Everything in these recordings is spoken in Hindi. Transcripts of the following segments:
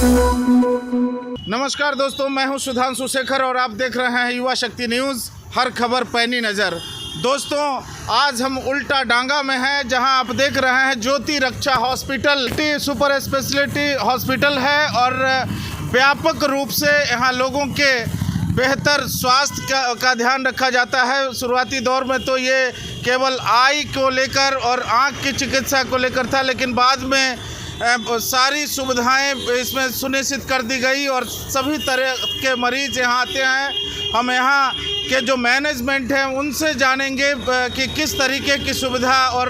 नमस्कार दोस्तों, मैं हूं सुधांशु शेखर और आप देख रहे हैं युवा शक्ति न्यूज़, हर खबर पैनी नज़र। दोस्तों, आज हम उल्टा डांगा में हैं, जहां आप देख रहे हैं ज्योति रक्षा हॉस्पिटल सुपर स्पेशलिटी हॉस्पिटल है और व्यापक रूप से यहां लोगों के बेहतर स्वास्थ्य का ध्यान रखा जाता है। शुरुआती दौर में तो ये केवल आई को लेकर और आँख की चिकित्सा को लेकर था, लेकिन बाद में सारी सुविधाएं इसमें सुनिश्चित कर दी गई और सभी तरह के मरीज यहाँ आते हैं। हम यहाँ के जो मैनेजमेंट है उनसे जानेंगे कि किस तरीके की सुविधा और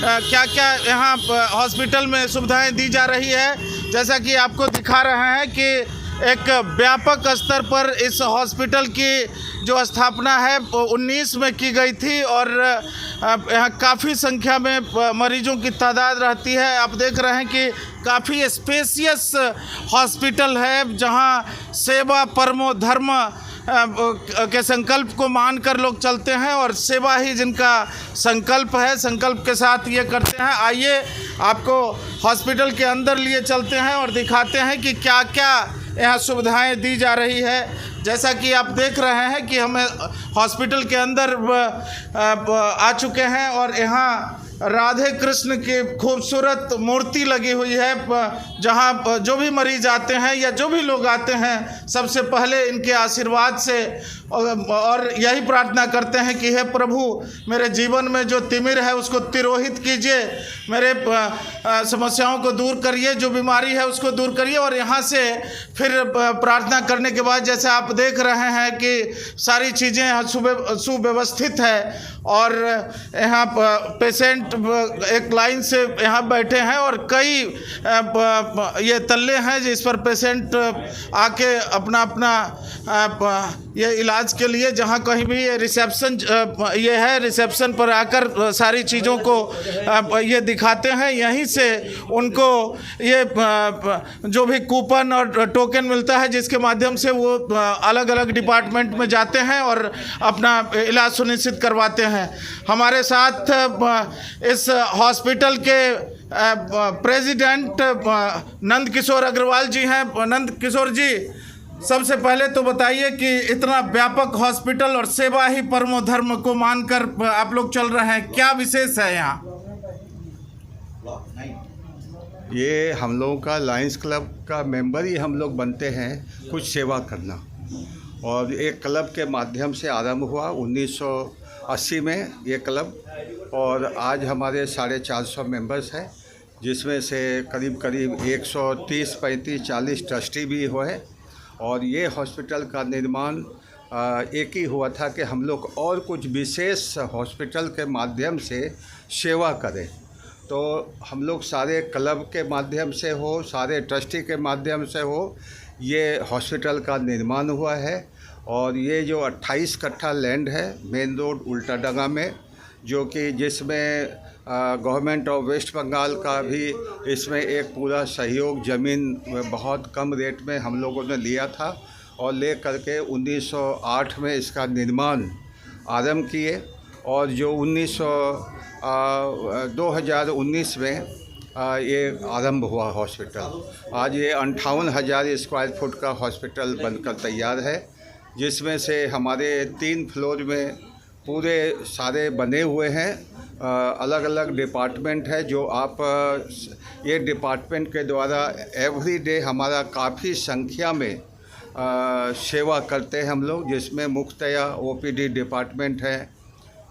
क्या क्या यहाँ हॉस्पिटल में सुविधाएं दी जा रही है। जैसा कि आपको दिखा रहे हैं कि एक व्यापक स्तर पर इस हॉस्पिटल की जो स्थापना है 19 में की गई थी और यहाँ काफ़ी संख्या में मरीजों की तादाद रहती है। आप देख रहे हैं कि काफ़ी स्पेशियस हॉस्पिटल है, जहाँ सेवा परमो धर्म के संकल्प को मानकर लोग चलते हैं और सेवा ही जिनका संकल्प है, संकल्प के साथ ये करते हैं। आइए आपको हॉस्पिटल के अंदर लिए चलते हैं और दिखाते हैं कि क्या क्या यहाँ सुविधाएं दी जा रही है। जैसा कि आप देख रहे हैं कि हमें हॉस्पिटल के अंदर आ चुके हैं और यहाँ राधे कृष्ण की खूबसूरत मूर्ति लगी हुई है, जहाँ जो भी मरीज आते हैं या जो भी लोग आते हैं सबसे पहले इनके आशीर्वाद से और यही प्रार्थना करते हैं कि हे प्रभु, मेरे जीवन में जो तिमिर है उसको तिरोहित कीजिए, मेरे समस्याओं को दूर करिए, जो बीमारी है उसको दूर करिए। और यहाँ से फिर प्रार्थना करने के बाद जैसे आप देख रहे हैं कि सारी चीज़ें सुव्यवस्थित है और यहाँ पेशेंट एक लाइन से यहाँ बैठे हैं और कई ये तल्ले हैं जिस पर पेशेंट आके अपना ये इलाज के लिए, जहाँ कहीं भी ये रिसेप्शन ये है, रिसेप्शन पर आकर सारी चीज़ों को ये दिखाते हैं। यहीं से उनको ये जो भी कूपन और टोकन मिलता है जिसके माध्यम से वो अलग अलग डिपार्टमेंट में जाते हैं और अपना इलाज सुनिश्चित करवाते हैं। हमारे साथ इस हॉस्पिटल के प्रेसिडेंट नंद किशोर अग्रवाल जी हैं। नंद किशोर जी, सबसे पहले तो बताइए कि इतना व्यापक हॉस्पिटल और सेवा ही परमो धर्म को मानकर आप लोग चल रहे हैं, क्या विशेष है यहाँ? ये हम लोगों का लायंस क्लब का मेंबर ही हम लोग बनते हैं कुछ सेवा करना, और एक क्लब के माध्यम से आरंभ हुआ 1980 में ये क्लब, और आज हमारे 450 मेंबर्स हैं, जिसमें से करीब 130, 35, 40 ट्रस्टी भी हुए। और ये हॉस्पिटल का निर्माण एक ही हुआ था कि हम लोग और कुछ विशेष हॉस्पिटल के माध्यम से सेवा करें। तो हम लोग सारे क्लब के माध्यम से हो, सारे ट्रस्टी के माध्यम से हो, ये हॉस्पिटल का निर्माण हुआ है। और ये जो 28 कट्ठा लैंड है मेन रोड उल्टा डांगा में, जो कि जिसमें गवर्नमेंट ऑफ वेस्ट बंगाल का भी इसमें एक पूरा सहयोग, ज़मीन बहुत कम रेट में हम लोगों ने लिया था और ले करके 1908 में इसका निर्माण आरंभ किए। और जो 2019 में ये आरंभ हुआ हॉस्पिटल। आज ये 58,000 स्क्वायर फुट का हॉस्पिटल बनकर तैयार है, जिसमें से हमारे 3 फ्लोर में पूरे सारे बने हुए हैं। अलग अलग डिपार्टमेंट है जो आप ये डिपार्टमेंट के द्वारा एवरी डे हमारा काफ़ी संख्या में सेवा करते हैं हम लोग, जिसमें मुख्यतया ओपीडी डिपार्टमेंट है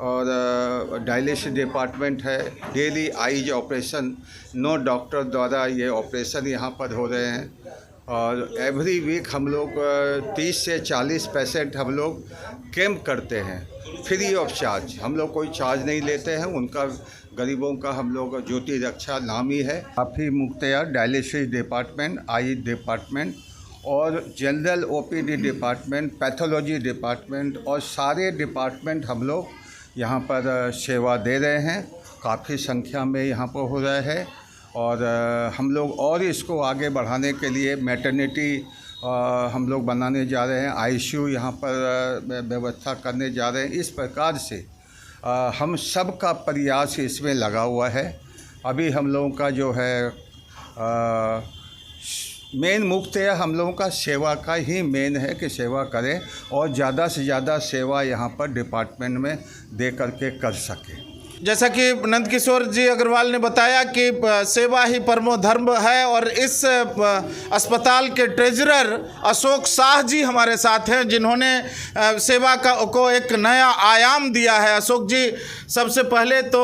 और डायलिसिस डिपार्टमेंट है। डेली आईज ऑपरेशन 9 डॉक्टर द्वारा ये ऑपरेशन यहाँ पर हो रहे हैं। और एवरी वीक हम लोग 30 से 40 पेशेंट हम लोग कैंप करते हैं फ्री ऑफ चार्ज। हम लोग कोई चार्ज नहीं लेते हैं, उनका गरीबों का हम लोग ज्योति रक्षा नाम ही है। काफ़ी मुख्तया डायलिसिस डिपार्टमेंट, आई डिपार्टमेंट और general OPD department, pathology department और सारे डिपार्टमेंट हम लोग यहाँ पर सेवा दे रहे हैं। काफ़ी संख्या में यहाँ पर हो रहा है और हम लोग और इसको आगे बढ़ाने के लिए मैटरनिटी हम लोग बनाने जा रहे हैं, आईसीयू यहाँ पर व्यवस्था करने जा रहे हैं। इस प्रकार से हम सब का प्रयास इसमें लगा हुआ है। अभी हम लोगों का जो है मेन मुख्यतः हम लोगों का सेवा का ही मेन है कि सेवा करें और ज़्यादा से ज़्यादा सेवा यहाँ पर डिपार्टमेंट में दे करके कर सकें। जैसा कि नंदकिशोर जी अग्रवाल ने बताया कि सेवा ही परमो धर्म है, और इस अस्पताल के ट्रेजरर अशोक शाह जी हमारे साथ हैं, जिन्होंने सेवा को एक नया आयाम दिया है। अशोक जी, सबसे पहले तो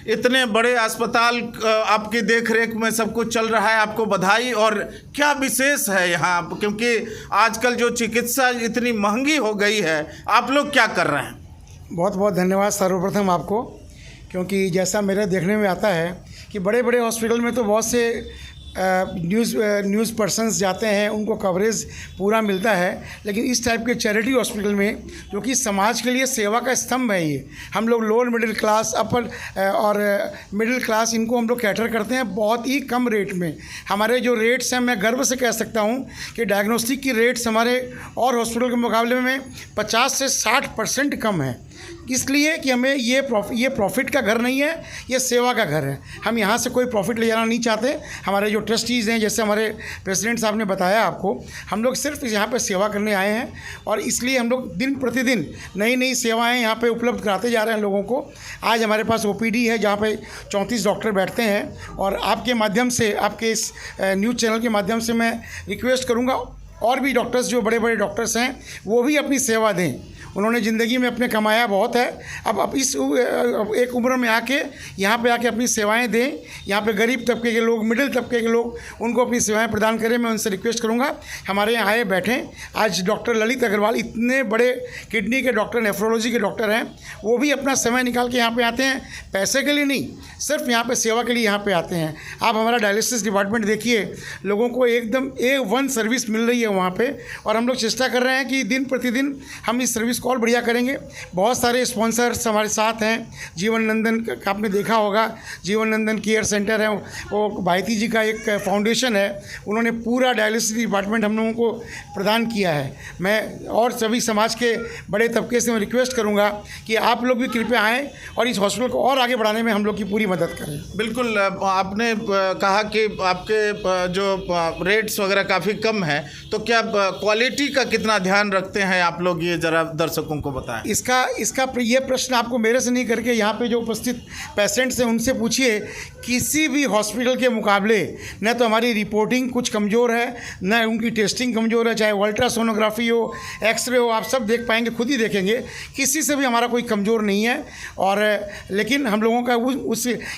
इतने बड़े अस्पताल आपकी देखरेख में सब कुछ चल रहा है, आपको बधाई। और क्या विशेष है यहाँ, क्योंकि आजकल जो चिकित्सा इतनी महंगी हो गई है, आप लोग क्या कर रहे हैं? बहुत बहुत धन्यवाद सर्वप्रथम आपको, क्योंकि जैसा मेरे देखने में आता है कि बड़े बड़े हॉस्पिटल में तो बहुत से न्यूज़ पर्सन्स जाते हैं, उनको कवरेज पूरा मिलता है, लेकिन इस टाइप के चैरिटी हॉस्पिटल में, जो कि समाज के लिए सेवा का स्तंभ है, ये हम लोग लोअर मिडिल क्लास, अपर और मिडिल क्लास, इनको हम लोग कैटर करते हैं बहुत ही कम रेट में। हमारे जो रेट्स हैं, मैं गर्व से कह सकता हूँ कि डायग्नोस्टिक की रेट्स हमारे और हॉस्पिटल के मुकाबले में 50 से 60% कम है। इसलिए कि हमें ये प्रॉफिट का घर नहीं है, ये सेवा का घर है। हम यहाँ से कोई प्रॉफिट ले जाना नहीं चाहते। हमारे जो ट्रस्टीज़ हैं, जैसे हमारे प्रेसिडेंट साहब ने बताया आपको, हम लोग सिर्फ यहाँ पे सेवा करने आए हैं, और इसलिए हम लोग दिन प्रतिदिन नई नई सेवाएं यहाँ पे उपलब्ध कराते जा रहे हैं लोगों को। आज हमारे पास OPD है, जहाँ पे 34 डॉक्टर बैठते हैं, और आपके माध्यम से, आपके इस न्यूज़ चैनल के माध्यम से मैं रिक्वेस्ट करूँगा, और भी डॉक्टर्स, जो बड़े बड़े डॉक्टर्स हैं, वो भी अपनी सेवा दें। उन्होंने ज़िंदगी में अपने कमाया बहुत है, अब इस एक उम्र में आके यहाँ पे आके अपनी सेवाएं दें। यहाँ पे गरीब तबके के लोग, मिडिल तबके के लोग, उनको अपनी सेवाएं प्रदान करें। मैं उनसे रिक्वेस्ट करूँगा, हमारे यहाँ आए बैठें। आज डॉक्टर ललित अग्रवाल, इतने बड़े किडनी के डॉक्टर, नेफ्रोलॉजी के डॉक्टर हैं, वो भी अपना समय निकाल के यहाँ पर आते हैं, पैसे के लिए नहीं, सिर्फ यहाँ पर सेवा के लिए यहाँ पर आते हैं। आप हमारा डायलिसिस डिपार्टमेंट देखिए, लोगों को एकदम A1 सर्विस मिल रही है वहाँ पर, और हम लोग चेष्टा कर रहे हैं कि दिन प्रतिदिन हम इस सर्विस और बढ़िया करेंगे। बहुत सारे स्पॉन्सर्स हमारे साथ हैं। जीवन नंदन का आपने देखा होगा, जीवन नंदन केयर सेंटर है, वो भारती जी का एक फाउंडेशन है, उन्होंने पूरा डायलिसिस डिपार्टमेंट हम लोगों को प्रदान किया है। मैं और सभी समाज के बड़े तबके से मैं रिक्वेस्ट करूँगा कि आप लोग भी कृपया आएँ और इस हॉस्पिटल को और आगे बढ़ाने में हम लोग की पूरी मदद करें। बिल्कुल, आपने कहा कि आपके जो रेट्स वगैरह काफ़ी कम है, तो क्या क्वालिटी का कितना ध्यान रखते हैं आप लोग, ये ज़रा दर्शकों को बताएं। इसका ये प्रश्न आपको मेरे से नहीं करके यहाँ पे जो उपस्थित पेशेंट्स हैं उनसे पूछिए। किसी भी हॉस्पिटल के मुकाबले न तो हमारी रिपोर्टिंग कुछ कमज़ोर है, न उनकी टेस्टिंग कमज़ोर है, चाहे अल्ट्रासोनोग्राफी हो, एक्सरे हो, आप सब देख पाएंगे, खुद ही देखेंगे, किसी से भी हमारा कोई कमज़ोर नहीं है। और लेकिन हम लोगों का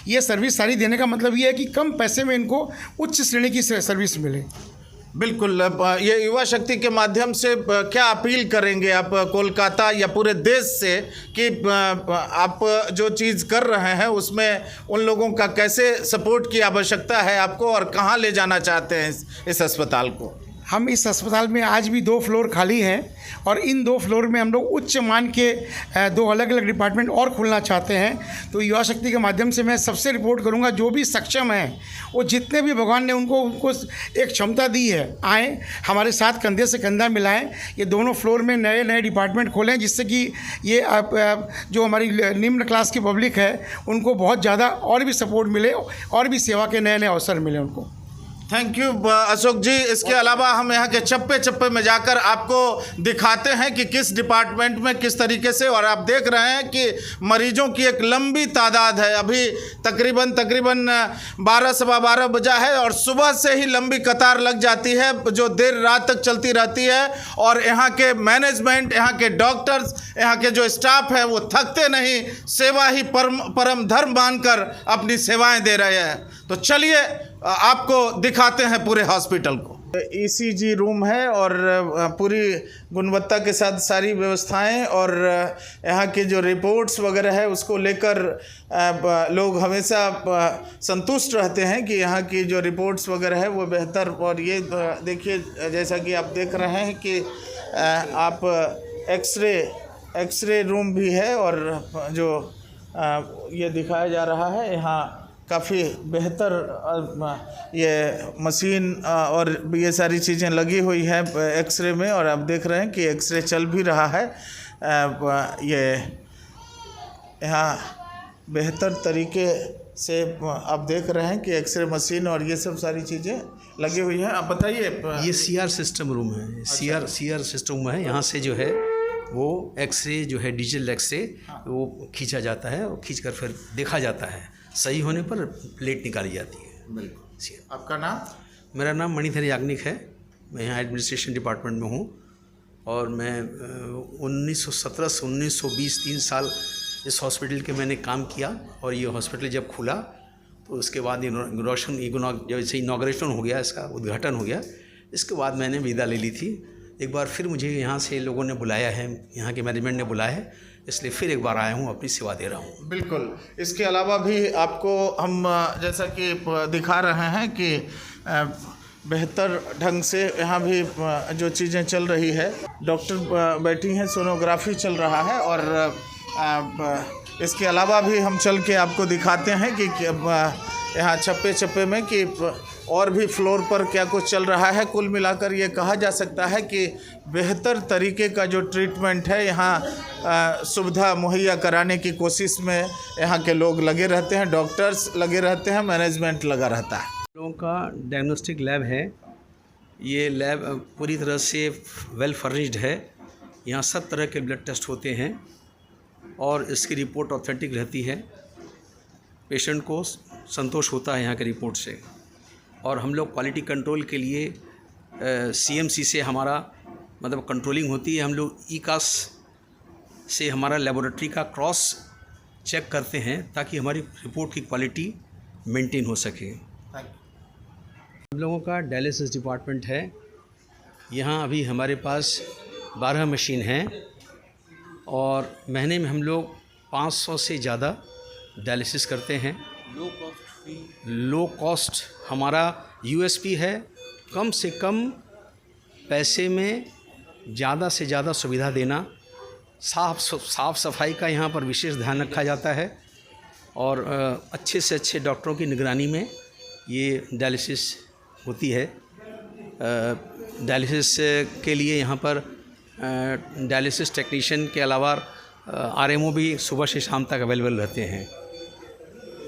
ये सर्विस सारी देने का मतलब ये है कि कम पैसे में इनको उच्च श्रेणी की सर्विस मिले। बिल्कुल, ये युवा शक्ति के माध्यम से क्या अपील करेंगे आप कोलकाता या पूरे देश से कि आप जो चीज़ कर रहे हैं उसमें उन लोगों का कैसे सपोर्ट की आवश्यकता है आपको, और कहाँ ले जाना चाहते हैं इस अस्पताल को? हम इस अस्पताल में आज भी 2 फ्लोर खाली हैं, और इन 2 फ्लोर में हम लोग उच्च मान के 2 अलग अलग डिपार्टमेंट और खोलना चाहते हैं। तो युवा शक्ति के माध्यम से मैं सबसे रिपोर्ट करूंगा, जो भी सक्षम हैं, वो जितने भी भगवान ने उनको एक क्षमता दी है, आएँ हमारे साथ कंधे से कंधा मिलाएं, ये दोनों फ्लोर में नए नए डिपार्टमेंट खोलें, जिससे कि ये जो हमारी निम्न क्लास की पब्लिक है उनको बहुत ज़्यादा और भी सपोर्ट मिले, और भी सेवा के नए नए अवसर मिले उनको। थैंक यू अशोक जी। इसके अलावा हम यहाँ के चप्पे चप्पे में जाकर आपको दिखाते हैं कि किस डिपार्टमेंट में किस तरीके से, और आप देख रहे हैं कि मरीजों की एक लंबी तादाद है। अभी तकरीबन 12 सवा 12 बजा है, और सुबह से ही लंबी कतार लग जाती है जो देर रात तक चलती रहती है। और यहाँ के मैनेजमेंट, यहाँ के डॉक्टर्स, यहाँ के जो स्टाफ है वो थकते नहीं, सेवा ही परम धर्म मानकर अपनी सेवाएं दे रहे हैं। तो चलिए आपको दिखाते हैं पूरे हॉस्पिटल को। ECG रूम है, और पूरी गुणवत्ता के साथ सारी व्यवस्थाएं, और यहाँ की जो रिपोर्ट्स वगैरह है उसको लेकर लोग हमेशा संतुष्ट रहते हैं कि यहाँ की जो रिपोर्ट्स वगैरह है वो बेहतर। और ये देखिए, जैसा कि आप देख रहे हैं कि आप एक्सरे रूम भी है, और जो ये दिखाया जा रहा है यहाँ काफ़ी बेहतर ये मशीन और ये सारी चीज़ें लगी हुई हैं एक्सरे में, और आप देख रहे हैं कि एक्सरे चल भी रहा है। ये यहाँ बेहतर तरीके से आप देख रहे हैं कि एक्सरे मशीन और ये सब सारी चीज़ें लगी हुई हैं। आप बताइए। ये सीआर सिस्टम रूम है। सीआर सिस्टम है। यहाँ से जो है वो एक्सरे जो है डिजिटल एक्सरे वो खींचा जाता है और खींच कर फिर देखा जाता है। सही होने पर प्लेट निकाली जाती है। बिल्कुल। आपका नाम? मेरा नाम मणिधर याग्निक है। मैं यहाँ एडमिनिस्ट्रेशन डिपार्टमेंट में हूँ और मैं 1917 से 1920 3 साल इस हॉस्पिटल के मैंने काम किया। और ये हॉस्पिटल जब खुला तो उसके बाद जैसे इनॉग्रेशन हो गया, इसका उद्घाटन हो गया, इसके बाद मैंने विदा ले ली थी। एक बार फिर मुझे यहाँ से लोगों ने बुलाया है, यहाँ के मैनेजमेंट ने बुलाया है, इसलिए फिर एक बार आया हूँ, अपनी सेवा दे रहा हूँ। बिल्कुल। इसके अलावा भी आपको हम जैसा कि दिखा रहे हैं कि बेहतर ढंग से यहाँ भी जो चीज़ें चल रही है, डॉक्टर बैठी हैं, सोनोग्राफी चल रहा है। और इसके अलावा भी हम चल के आपको दिखाते हैं कि यहाँ चप्पे चप्पे में कि और भी फ्लोर पर क्या कुछ चल रहा है। कुल मिलाकर ये कहा जा सकता है कि बेहतर तरीके का जो ट्रीटमेंट है यहाँ सुविधा मुहैया कराने की कोशिश में यहाँ के लोग लगे रहते हैं, डॉक्टर्स लगे रहते हैं, मैनेजमेंट लगा रहता है। लोगों का डायग्नोस्टिक लैब है। ये लैब पूरी तरह से वेल फर्निश्ड है। यहाँ सब तरह के ब्लड टेस्ट होते हैं और इसकी रिपोर्ट ऑथेंटिक रहती है। पेशेंट को संतोष होता है यहाँ के रिपोर्ट से। और हम लोग क्वालिटी कंट्रोल के लिए सीएमसी से हमारा मतलब कंट्रोलिंग होती है। हम लोग ईकास से हमारा लेबोरेटरी का क्रॉस चेक करते हैं ताकि हमारी रिपोर्ट की क्वालिटी मेंटेन हो सके। हम लोगों का डायलिसिस डिपार्टमेंट है। यहाँ अभी हमारे पास 12 मशीन हैं और महीने में हम लोग 500 से ज़्यादा डायलिसिस करते हैं। लो कॉस्ट हमारा यूएसपी है। कम से कम पैसे में ज़्यादा से ज़्यादा सुविधा देना। साफ़ सफाई का यहाँ पर विशेष ध्यान रखा जाता है और अच्छे से अच्छे डॉक्टरों की निगरानी में ये डायलिसिस होती है। डायलिसिस के लिए यहाँ पर डायलिसिस टेक्नीशियन के अलावा आरएमओ भी सुबह से शाम तक अवेलेबल रहते हैं।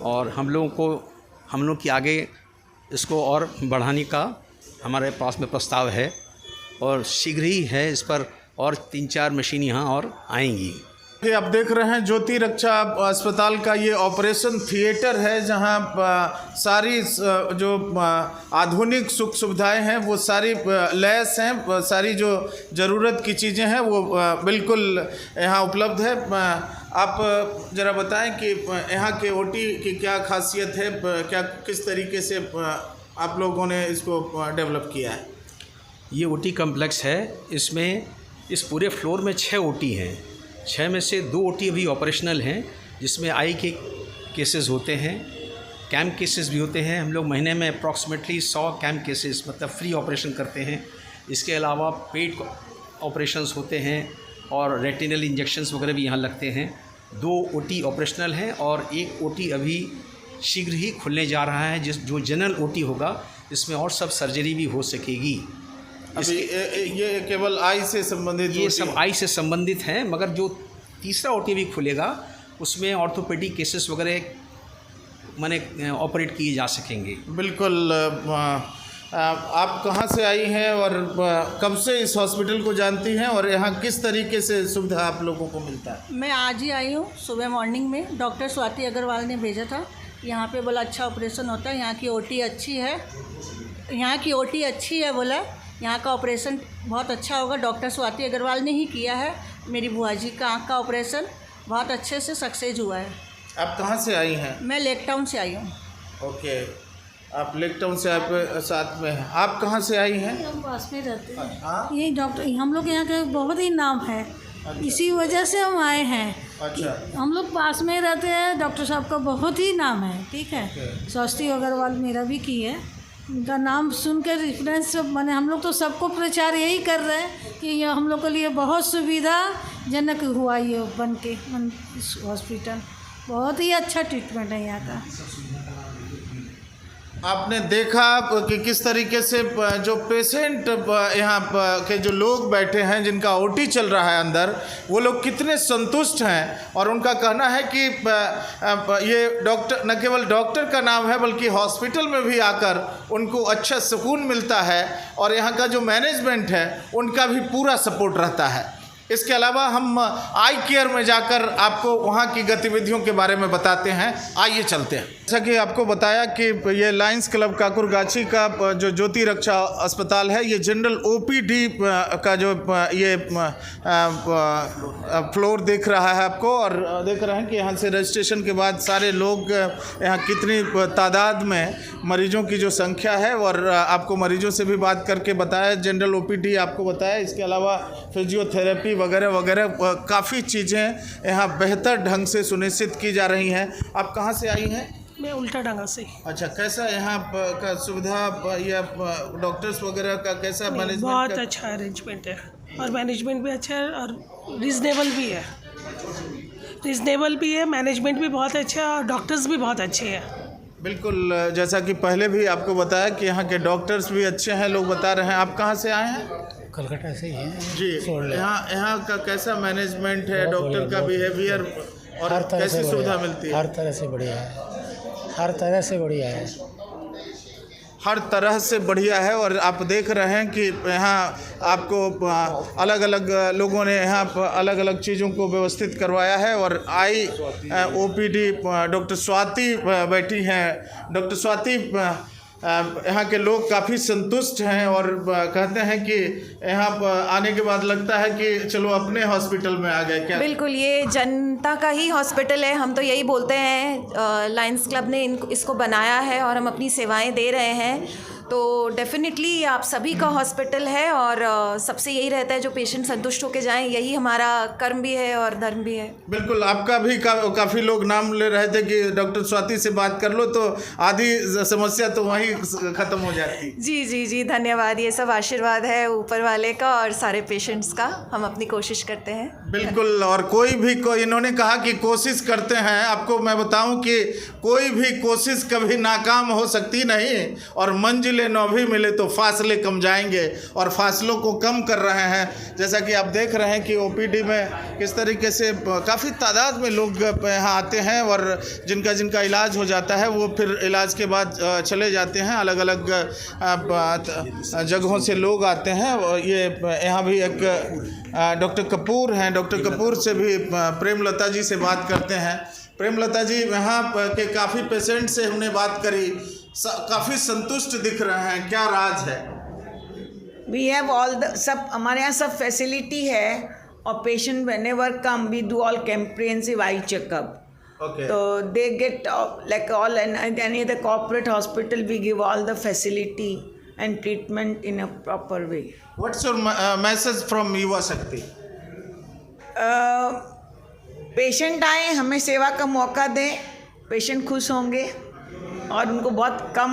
और हम लोग की आगे इसको और बढ़ाने का हमारे पास में प्रस्ताव है और शीघ्र ही है इस पर और 3-4 मशीन यहाँ और आएंगी। ये आप देख रहे हैं ज्योति रक्षा अस्पताल का ये ऑपरेशन थिएटर है, जहां सारी जो आधुनिक सुख सुविधाएं हैं वो सारी लैस हैं। सारी जो ज़रूरत की चीज़ें हैं वो बिल्कुल यहाँ उपलब्ध है। आप ज़रा बताएं कि यहाँ के ओटी की क्या खासियत है, क्या किस तरीके से आप लोगों ने इसको डेवलप किया है? ये ओटी कम्प्लेक्स है। इसमें इस पूरे फ्लोर में 6 ओटी हैं। 6 में से 2 ओटी अभी ऑपरेशनल हैं, जिसमें आई के केसेस होते हैं, कैम्प केसेस भी होते हैं। हम लोग महीने में अप्रॉक्सीमेटली 100 कैम्प केसेस मतलब फ्री ऑपरेशन करते हैं। इसके अलावा पेट ऑपरेशंस होते हैं और रेटिनल इंजेक्शंस वगैरह भी यहाँ लगते हैं। 2 ओटी ऑपरेशनल हैं और 1 ओटी अभी शीघ्र ही खुलने जा रहा है, जो जनरल ओटी होगा। इसमें और सब सर्जरी भी हो सकेगी। अभी ये केवल आई से संबंधित, ये सब आई से संबंधित हैं, मगर जो तीसरा ओटी भी खुलेगा उसमें ऑर्थोपेडिक केसेस वगैरह माने ऑपरेट किए जा सकेंगे। बिल्कुल। आप कहाँ से आई हैं और कब से इस हॉस्पिटल को जानती हैं और यहाँ किस तरीके से सुविधा आप लोगों को मिलता है? मैं आज ही आई हूँ, सुबह मॉर्निंग में डॉक्टर स्वाति अग्रवाल ने भेजा था। यहाँ पे बोला अच्छा ऑपरेशन होता है, यहाँ की ओटी अच्छी है, यहाँ की ओटी अच्छी है, बोला यहाँ का ऑपरेशन बहुत अच्छा होगा। डॉक्टर स्वाति अग्रवाल ने ही किया है। मेरी बुआ जी का आँख का ऑपरेशन बहुत अच्छे से सक्सेस हुआ है। आप कहाँ से आई हैं? मैं लेक टाउन से आई हूँ। ओके, आप लेक टाउन से आप साथ में हैं। आप कहाँ से आई हैं? हम पास में रहते हैं। हाँ? यही डॉक्टर, हम लोग यहाँ का बहुत ही नाम है। अच्छा। इसी वजह से हम आए हैं। अच्छा। हम लोग पास में रहते हैं। डॉक्टर साहब का बहुत ही नाम है। ठीक है। स्वाति अग्रवाल मेरा भी की है। उनका नाम सुन कर रेफरेंस मैंने हम लोग तो सबको प्रचार यही कर रहे हैं कि ये हम लोग के लिए बहुत सुविधाजनक हुआ ये बन के हॉस्पिटल। बहुत ही अच्छा ट्रीटमेंट है यहाँ का। आपने देखा कि किस तरीके से जो पेशेंट यहाँ के जो लोग बैठे हैं जिनका ओटी चल रहा है अंदर, वो लोग कितने संतुष्ट हैं और उनका कहना है कि ये डॉक्टर न केवल डॉक्टर का नाम है बल्कि हॉस्पिटल में भी आकर उनको अच्छा सुकून मिलता है और यहाँ का जो मैनेजमेंट है उनका भी पूरा सपोर्ट रहता है। इसके अलावा हम आई केयर में जाकर आपको वहाँ की गतिविधियों के बारे में बताते हैं। आइए चलते हैं। जैसा कि आपको बताया कि ये लायंस क्लब काकुरगाछी का जो ज्योति रक्षा अस्पताल है, ये जनरल ओपीडी का जो ये फ्लोर दिख रहा है आपको, और देख रहे हैं कि यहाँ से रजिस्ट्रेशन के बाद सारे लोग यहाँ कितनी तादाद में मरीजों की जो संख्या है, और आपको मरीजों से भी बात करके बताया, जनरल ओपीडी आपको बताया। इसके अलावा फिजियोथेरेपी वगैरह वगैरह काफ़ी चीज़ें यहाँ बेहतर ढंग से सुनिश्चित की जा रही हैं। आप कहाँ से आई हैं? मैं उल्टा डांगा से। अच्छा, कैसा यहाँ का सुविधा या डॉक्टर्स वगैरह का कैसा मैनेजमेंट? बहुत अच्छा अरेंजमेंट है और मैनेजमेंट भी अच्छा है और रिजनेबल भी है, मैनेजमेंट भी बहुत अच्छा है और डॉक्टर्स भी बहुत अच्छे हैं। बिल्कुल, जैसा कि पहले भी आपको बताया कि यहाँ के डॉक्टर्स भी अच्छे हैं, लोग बता रहे हैं। आप कहाँ से आए हैं? कलकत्ता से ही हैं जी। यहाँ का कैसा मैनेजमेंट है, डॉक्टर का बिहेवियर और कैसी सुविधा मिलती है? हर तरह से बढ़िया है, हर तरह से बढ़िया है, हर तरह से बढ़िया है। और आप देख रहे हैं कि यहाँ आपको अलग अलग लोगों ने यहाँ अलग अलग चीज़ों को व्यवस्थित करवाया है। और ओपीडी डॉक्टर स्वाति बैठी हैं। डॉक्टर स्वाति, यहाँ के लोग काफ़ी संतुष्ट हैं और कहते हैं कि यहाँ आने के बाद लगता है कि चलो अपने हॉस्पिटल में आ गए। क्या? बिल्कुल, ये जनता का ही हॉस्पिटल है, हम तो यही बोलते हैं। लायंस क्लब ने इसको बनाया है और हम अपनी सेवाएं दे रहे हैं, तो डेफिनेटली आप सभी का हॉस्पिटल है और सबसे यही रहता है जो पेशेंट संतुष्ट होकर जाएं, यही हमारा कर्म भी है और धर्म भी है। बिल्कुल, आपका भी काफ़ी लोग नाम ले रहे थे कि डॉक्टर स्वाति से बात कर लो तो आधी समस्या तो वहीं ख़त्म हो जाती। जी जी जी, धन्यवाद। ये सब आशीर्वाद है ऊपर वाले का और सारे पेशेंट्स का, हम अपनी कोशिश करते हैं। बिल्कुल, और कोई इन्होंने कहा कि कोशिश करते हैं। आपको मैं बताऊं कि कोई भी कोशिश कभी नाकाम हो सकती नहीं, और मंजिल न भी मिले तो फासले कम जाएंगे, और फासलों को कम कर रहे हैं। जैसा कि आप देख रहे हैं कि ओपीडी में किस तरीके से काफ़ी तादाद में लोग यहाँ आते हैं और जिनका इलाज हो जाता है वो फिर इलाज के बाद चले जाते हैं। अलग अलग जगहों से लोग आते हैं। ये यहाँ भी एक डॉक्टर कपूर हैं, डॉक्टर कपूर से भी प्रेमलता जी से बात करते हैं। प्रेमलता जी, यहाँ के काफ़ी पेशेंट से हमने बात करी, काफ़ी संतुष्ट दिख रहे हैं, क्या राज है? We have all the sub, हमारे यहाँ सब फैसिलिटी है और patient whenever come we do all comprehensive eye checkup. Okay. So they get like all and any other corporate hospital we give all the facility and treatment in a proper way. What's your message from युवा शक्ति? पेशेंट आए, हमें सेवा का मौका दें, पेशेंट खुश होंगे और उनको बहुत कम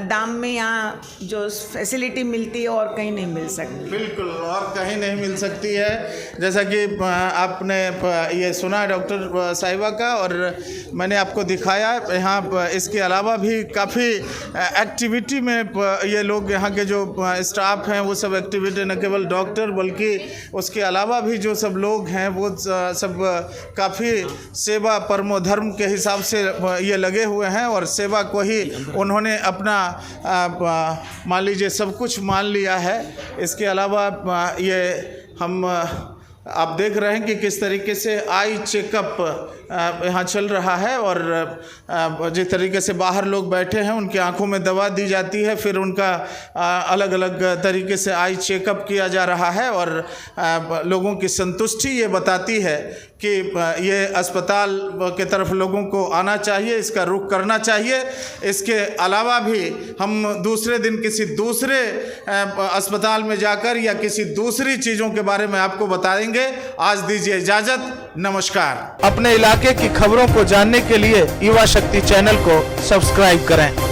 दाम में यहाँ जो फैसिलिटी मिलती है और कहीं नहीं मिल सकती। बिल्कुल, और कहीं नहीं मिल सकती है। जैसा कि आपने ये सुना डॉक्टर साहिबा का, और मैंने आपको दिखाया यहाँ। इसके अलावा भी काफ़ी एक्टिविटी में ये लोग, यहाँ के जो स्टाफ हैं वो सब एक्टिविटी, न केवल डॉक्टर बल्कि उसके अलावा भी जो सब लोग हैं वो सब काफ़ी सेवा परमो धर्म के हिसाब से ये लगे हुए हैं, और सेवा को ही उन्होंने अपना मान लीजिए सब कुछ मान लिया है। इसके अलावा ये हम आप देख रहे हैं कि किस तरीके से आई चेकअप यहाँ चल रहा है, और जिस तरीके से बाहर लोग बैठे हैं उनकी आंखों में दवा दी जाती है, फिर उनका अलग अलग तरीके से आई चेकअप किया जा रहा है। और लोगों की संतुष्टि ये बताती है कि ये अस्पताल के तरफ लोगों को आना चाहिए, इसका रुख करना चाहिए। इसके अलावा भी हम दूसरे दिन किसी दूसरे अस्पताल में जाकर या किसी दूसरी चीज़ों के बारे में आपको बताएंगे। आज दीजिए इजाज़त, नमस्कार। अपने इलाके की खबरों को जानने के लिए युवा शक्ति चैनल को सब्सक्राइब करें।